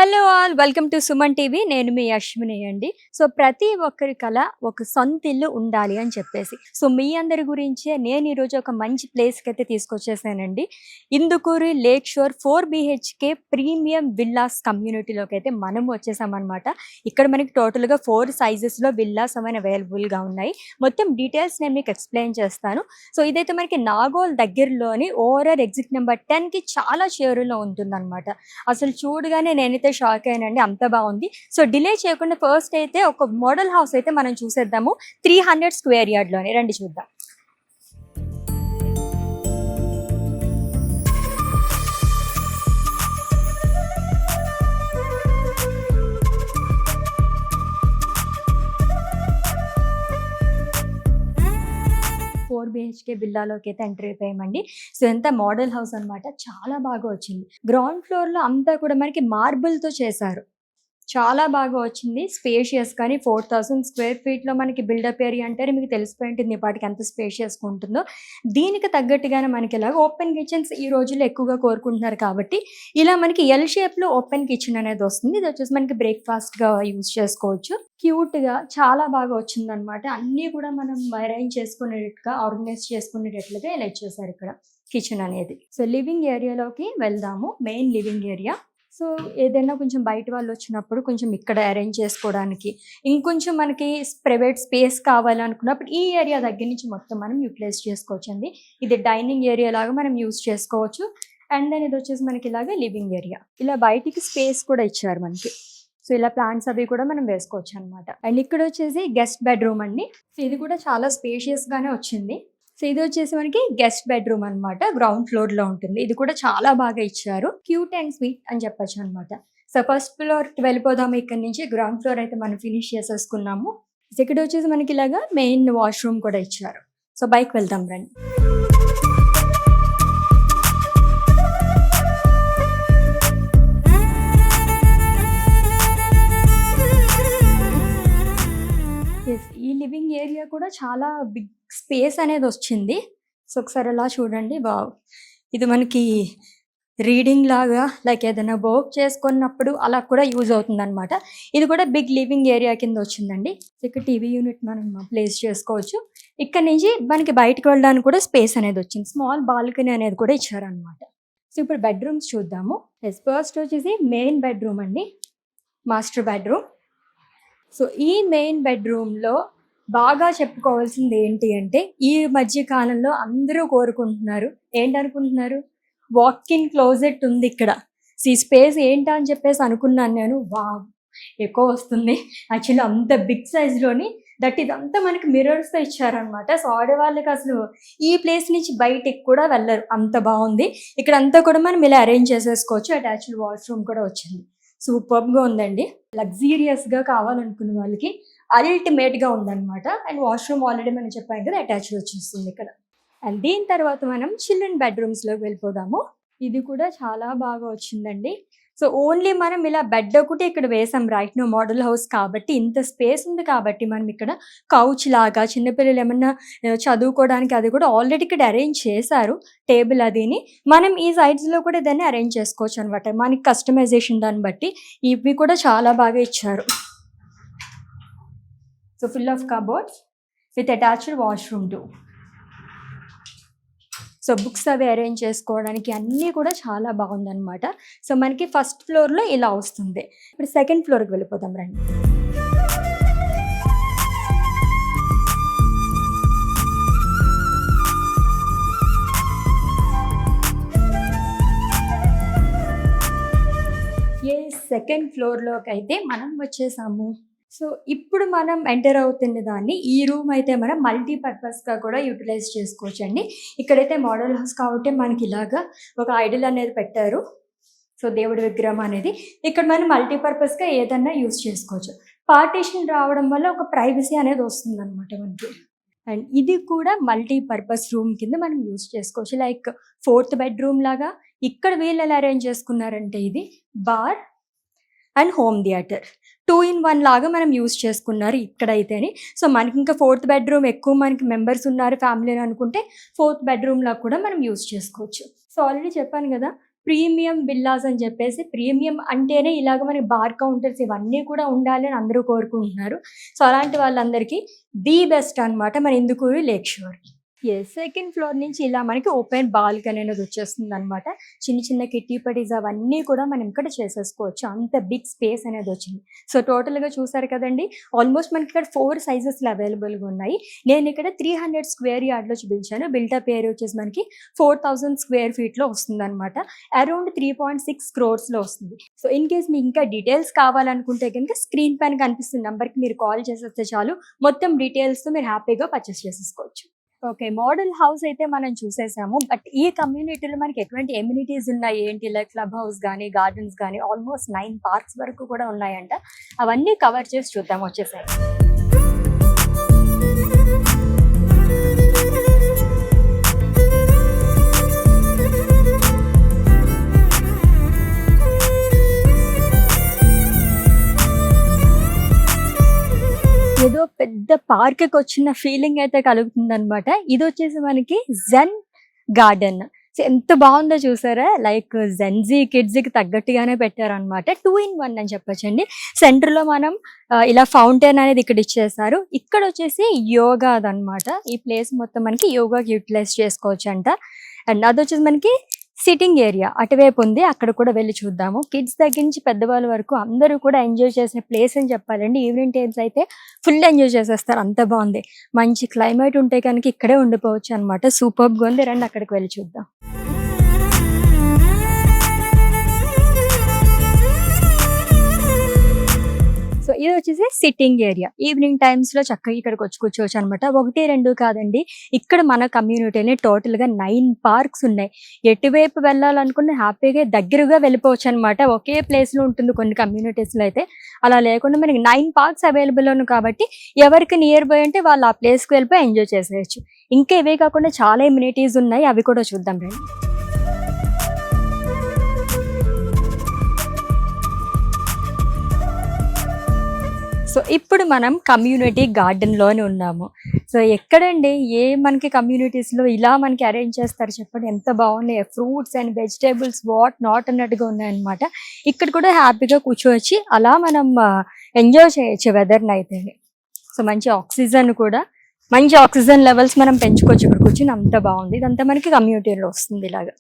Hello all welcome to Suman TV. నేను మీ అశ్విని అండి. So ప్రతి ఒక్కరి కల ఒక సొంత ఇల్లు ఉండాలి అని చెప్పేసి. సో మీ అందరి గురించే నేను ఈరోజు ఒక మంచి ప్లేస్కి అయితే తీసుకొచ్చేసానండి. ఇందుకూరి లేక్ షోర్ 4 BHK ప్రీమియం విల్లాస్ కమ్యూనిటీలోకి అయితే మనం వచ్చేసామన్నమాట. ఇక్కడ మనకి టోటల్గా 4 సైజెస్లో విల్లాస్ అవన్నీ అవైలబుల్గా ఉన్నాయి. మొత్తం డీటెయిల్స్ నేను మీకు ఎక్స్ప్లెయిన్ చేస్తాను. సో ఇదైతే మనకి నాగోల్ దగ్గరలోని ఓఆర్ఆర్ ఎగ్జిట్ నెంబర్ 10కి చాలా చేరులో ఉంటుందన్నమాట. అసలు చూడగానే నేనైతే షాక్ అయ్యానండి, అంత బాగుంది. సో డిలే చేయకుండా ఫస్ట్ అయితే ఒక మోడల్ హౌస్ అయితే మనం చూసేద్దాము. 300 స్క్వేర్ యార్డ్లోనే రండి చూద్దాం. BHK బిల్లాలోకి అయితే ఎంటర్ అయిపోయామండి. సో ఎంత మోడల్ హౌస్ అనమాట, చాలా బాగా వచ్చింది. గ్రౌండ్ ఫ్లోర్ లో అంతా కూడా మనకి మార్బుల్ తో చేశారు, చాలా బాగా వచ్చింది. స్పేషియస్ కానీ 4000 స్క్వేర్ ఫీట్ లో మనకి బిల్డప్ ఏరియా అంటే మీకు తెలిసిపోయి ఉంటుంది వాటికి ఎంత స్పేషియస్ ఉంటుందో. దీనికి తగ్గట్టుగానే మనకి ఇలాగ ఓపెన్ కిచెన్స్ ఈ రోజుల్లో ఎక్కువగా కోరుకుంటున్నారు కాబట్టి ఇలా మనకి ఎల్ షేప్ లో ఓపెన్ కిచెన్ అనేది వస్తుంది. ఇది వచ్చేసి మనకి బ్రేక్ఫాస్ట్ గా యూజ్ చేసుకోవచ్చు. క్యూట్ గా చాలా బాగా వచ్చింది అనమాట. అన్నీ కూడా మనం అరేంజ్ చేసుకునేటట్టుగా ఆర్గనైజ్ చేసుకునేటట్లుగా ఇలా ఇచ్చేసారు ఇక్కడ కిచెన్ అనేది. సో లివింగ్ ఏరియాలోకి వెళ్దాము. Main living area. సో ఏదైనా కొంచెం బయట వాళ్ళు వచ్చినప్పుడు కొంచెం ఇక్కడ అరేంజ్ చేసుకోవడానికి, ఇంకొంచెం మనకి ప్రైవేట్ స్పేస్ కావాలనుకున్నప్పుడు ఈ ఏరియా దగ్గర నుంచి మొత్తం మనం యూటిలైజ్ చేసుకోవచ్చు అండి. ఇది డైనింగ్ ఏరియా లాగా మనం యూజ్ చేసుకోవచ్చు. అండ్ దెన్ ఇది వచ్చేసి మనకి ఇలాగా లివింగ్ ఏరియా. ఇలా బయటికి స్పేస్ కూడా ఇచ్చారు మనకి. సో ఇలా ప్లాంట్స్ అవి కూడా మనం వేసుకోవచ్చు అనమాట. అండ్ ఇక్కడ వచ్చేసి గెస్ట్ బెడ్రూమ్ అండి. సో ఇది కూడా చాలా స్పేషియస్ గానే వచ్చింది. సో ఇది వచ్చేసి మనకి గెస్ట్ బెడ్రూమ్ అనమాట. గ్రౌండ్ ఫ్లోర్ లో ఉంటుంది. ఇది కూడా చాలా బాగా ఇచ్చారు. క్యూట్ అండ్ స్వీట్ అని చెప్పొచ్చు అనమాట. సో ఫస్ట్ ఫ్లోర్ వెళ్ళిపోదాము. ఇక్కడ నుంచి గ్రౌండ్ ఫ్లోర్ అయితే మనం ఫినిష్ చేసేసుకున్నాము. ఇక్కడ వచ్చేసి మనకి ఇలాగా మెయిన్ వాష్రూమ్ కూడా ఇచ్చారు. సో బైక్ వెళ్దాం రండి. ఈ లివింగ్ ఏరియా కూడా చాలా బిగ్ స్పేస్ అనేది వచ్చింది. సో ఒకసారి అలా చూడండి. వావ్, ఇది మనకి రీడింగ్ లాగా లైక్ ఏదైనా వర్క్ చేసుకున్నప్పుడు అలా కూడా యూజ్ అవుతుంది అనమాట. ఇది కూడా బిగ్ లివింగ్ ఏరియా కింద వచ్చిందండి. ఇక్కడ టీవీ యూనిట్ మనం ప్లేస్ చేసుకోవచ్చు. ఇక్కడ నుంచి మనకి బయటకు వెళ్ళడానికి కూడా స్పేస్ అనేది వచ్చింది. స్మాల్ బాల్కనీ అనేది కూడా ఇచ్చారనమాట. సో ఇప్పుడు బెడ్రూమ్స్ చూద్దాము. ఫస్ట్ వచ్చేసి మెయిన్ బెడ్రూమ్ అండి, మాస్టర్ బెడ్రూమ్. సో ఈ మెయిన్ బెడ్రూమ్లో బాగా చెప్పుకోవాల్సింది ఏంటి అంటే, ఈ మధ్య కాలంలో అందరూ కోరుకుంటున్నారు, ఏంటనుకుంటున్నారు, వాక్ ఇన్ క్లోజెట్ ఉంది ఇక్కడ. ఈ స్పేస్ ఏంటా అని చెప్పేసి అనుకున్నాను నేను. వావ్, ఎక్కువ వస్తుంది యాక్చువల్లీ. అంత బిగ్ సైజ్లోని దట్ ఇదంతా మనకి మిర్రర్స్తో ఇచ్చారనమాట. సో ఆడవాళ్ళకి అసలు ఈ ప్లేస్ నుంచి బయటికి కూడా వెళ్ళరు, అంత బాగుంది. ఇక్కడ అంతా కూడా మనం ఇలా అరేంజ్ చేసేసుకోవచ్చు. అటాచ్డ్ వాష్రూమ్ కూడా వచ్చింది. సూపర్గా ఉందండి. లగ్జీరియస్గా కావాలనుకున్న వాళ్ళకి అల్టిమేట్గా ఉందన్నమాట. అండ్ వాష్రూమ్ ఆల్రెడీ మనం చెప్పాం కదా, అటాచ్డ్ వచ్చేస్తుంది ఇక్కడ. అండ్ దీని తర్వాత మనం చిల్డ్రన్ బెడ్రూమ్స్లోకి వెళ్ళిపోదాము. ఇది కూడా చాలా బాగా వచ్చిందండి. సో ఓన్లీ మనం ఇలా బెడ్ ఒకటి ఇక్కడ వేసాం. రైట్ నో మోడల్ హౌస్ కాబట్టి ఇంత స్పేస్ ఉంది కాబట్టి మనం ఇక్కడ కౌచ్ లాగా చిన్నపిల్లలు ఏమన్నా చదువుకోవడానికి అది కూడా ఆల్రెడీ ఇక్కడ అరేంజ్ చేశారు. టేబుల్ అదిని మనం ఈ సైడ్స్లో కూడా దాన్ని అరేంజ్ చేసుకోవచ్చు అనమాట. మనకి కస్టమైజేషన్ దాన్ని బట్టి ఇవి కూడా చాలా బాగా ఇచ్చారు. So full of cupboards with attached washroom two. So books అవి అరేంజ్ చేసుకోవడానికి అన్నీ కూడా చాలా బాగుందన్నమాట. సో మనకి ఫస్ట్ ఫ్లోర్లో ఇలా వస్తుంది. ఇప్పుడు సెకండ్ ఫ్లోర్కి వెళ్ళిపోతాం రండి. సెకండ్ ఫ్లోర్లోకి అయితే మనం వచ్చేసాము. సో ఇప్పుడు మనం ఎంటర్ అవుతున్న దాన్ని, ఈ రూమ్ అయితే మనం మల్టీపర్పస్గా కూడా యూటిలైజ్ చేసుకోవచ్చు అండి. ఇక్కడైతే మోడల్ హౌస్ కాబట్టి మనకి ఇలాగా ఒక ఐడల్ అనేది పెట్టారు. సో దేవుడి విగ్రహం అనేది ఇక్కడ మనం మల్టీపర్పస్గా ఏదన్నా యూజ్ చేసుకోవచ్చు. పార్టీషన్ రావడం వల్ల ఒక ప్రైవసీ అనేది వస్తుంది అనమాట మనకి. అండ్ ఇది కూడా మల్టీపర్పస్ రూమ్ కింద మనం యూజ్ చేసుకోవచ్చు. లైక్ 4th బెడ్రూమ్ లాగా ఇక్కడ వీళ్ళు ఎలా అరేంజ్ చేసుకున్నారంటే, ఇది bar and home theatre 2 in 1 లాగా మనం యూజ్ చేసుకున్నారు ఇక్కడైతేనే. సో మనకి ఇంకా 4th బెడ్రూమ్ ఎక్కువ మనకి మెంబర్స్ ఉన్నారు ఫ్యామిలీ అనుకుంటే 4th బెడ్రూమ్ లాగా కూడా మనం యూజ్ చేసుకోవచ్చు. సో ఆల్రెడీ చెప్పాను కదా, ప్రీమియం విల్లాస్ అని చెప్పేసి, ప్రీమియం అంటేనే ఇలాగ మనకి బార్ కౌంటర్స్ ఇవన్నీ కూడా ఉండాలి అని అందరూ కోరుకుంటున్నారు. సో అలాంటి వాళ్ళందరికీ ది బెస్ట్ అన్నమాట మన ఇందుకూరు లేక్ షోర్. సెకండ్ ఫ్లోర్ నుంచి ఇలా మనకి ఓపెన్ బాల్కనీ అనేది వచ్చేస్తుందన్నమాట. చిన్న చిన్న కిట్టి పటీస్ అవన్నీ కూడా మనం ఇక్కడ చేసేసుకోవచ్చు. అంత బిగ్ స్పేస్ అనేది వచ్చింది. సో టోటల్‌గా చూసారు కదండీ! ఆల్మోస్ట్ మనకి ఇక్కడ 4 సైజెస్‌లో అవైలబుల్‌గా ఉన్నాయి. నేను ఇక్కడ 300 స్క్వేర్ యార్డ్‌లో చూపించాను. బిల్టప్ ఏరియా వచ్చేసి మనకి 4000 స్క్వేర్ ఫీట్‌లో వస్తుందన్నమాట. అరౌండ్ 3.6 క్రోర్స్‌లో వస్తుంది. సో ఇన్ కేస్ మీకు ఇంకా డీటెయిల్స్ కావాలనుకుంటే గనుక స్క్రీన్ పైన కనిపిస్తున్న నంబర్‌కి మీరు కాల్ చేసేస్తే చాలు. మొత్తం డీటెయిల్స్‌తో మీరు హ్యాపీగా పర్చేస్ చేసేసుకోవచ్చు. ఓకే. మోడల్ హౌస్ అయితే మనం చూసేసాము. బట్ ఈ కమ్యూనిటీలో మనకి ఎటువంటి ఎమ్యూనిటీస్ ఉన్నాయి ఏంటి, లైక్ క్లబ్ హౌస్ గానీ, గార్డెన్స్ గానీ ఆల్మోస్ట్ 9 పార్క్స్ వరకు కూడా ఉన్నాయంట. అవన్నీ కవర్ చేసి చూద్దాం వచ్చేసారి. ఏదో పెద్ద పార్క్‌కి వచ్చిన ఫీలింగ్ అయితే కలుగుతుందన్నమాట. ఇదొచ్చేసి మనకి జెన్ గార్డెన్. సో ఎంత బాగుందో చూసారా? లైక్ జెన్‌జీ కిడ్స్‌కి తగ్గట్టుగానే పెట్టారనమాట. 2 ఇన్ 1 అని చెప్పొచ్చండి. సెంటర్‌లో మనం ఇలా ఫౌంటైన్ అనేది ఇక్కడ ఇచ్చేసారు. ఇక్కడ వచ్చేసి యోగాదనమాట. ఈ ప్లేస్ మొత్తం మనకి యోగాకి యూటిలైజ్ చేసుకోవచ్చంట. అండ్ అదొచ్చేసి మనకి సిట్టింగ్ ఏరియా అటువైపు ఉంది. అక్కడ కూడా వెళ్ళి చూద్దాము. కిడ్స్ దగ్గర నుంచి పెద్దవాళ్ళ వరకు అందరూ కూడా ఎంజాయ్ చేసే ప్లేస్ అని చెప్పాలండి. ఈవినింగ్ టైమ్స్ అయితే ఫుల్ ఎంజాయ్ చేసేస్తారు. అంత బాగుంది. మంచి క్లైమేట్ ఉంటే కనుక ఇక్కడే ఉండిపోవచ్చు అనమాట. సూపర్గా ఉంది. రండి అక్కడికి వెళ్ళి చూద్దాం. సో ఇది వచ్చేసి సిట్టింగ్ ఏరియా. ఈవినింగ్ టైమ్స్ లో చక్కగా ఇక్కడికి వచ్చి కూర్చోవచ్చు అనమాట. 1, 2 కాదండి, ఇక్కడ మన కమ్యూనిటీని టోటల్ గా 9 పార్క్స్ ఉన్నాయి. ఎటువైపు వెళ్ళాలనుకున్న హ్యాపీగా దగ్గరగా వెళ్ళిపోవచ్చు అనమాట. ఒకే ప్లేస్ లో ఉంటుంది కొన్ని కమ్యూనిటీస్ లో అయితే. అలా లేకుండా మనకి 9 పార్క్స్ అవైలబుల్ ఉన్నాయి కాబట్టి ఎవరికి నియర్ బై అంటే వాళ్ళు ఆ ప్లేస్ కి వెళ్ళిపోయి ఎంజాయ్ చేసేయచ్చు. ఇంకా ఇవే కాకుండా చాలా ఎమ్యూనిటీస్ ఉన్నాయి, అవి కూడా చూద్దాం రండి. సో ఇప్పుడు మనం కమ్యూనిటీ గార్డెన్లోనే ఉన్నాము. సో ఎక్కడండి మనకి కమ్యూనిటీస్లో ఇలా మనకి అరేంజ్ చేస్తారు చెప్పండి, ఎంత బాగున్నాయి. Fruits and vegetables what not అన్నట్టుగా ఉన్నాయన్నమాట. ఇక్కడ కూడా హ్యాపీగా కూర్చోవచ్చి అలా మనం ఎంజాయ్ చేయొచ్చు వెదర్ని అయితే. సో మంచి ఆక్సిజన్ లెవెల్స్ మనం పెంచుకోవచ్చు ఇక్కడ కూర్చొని. అంత బాగుంది. ఇదంతా మనకి కమ్యూనిటీలో వస్తుంది ఇలాగా.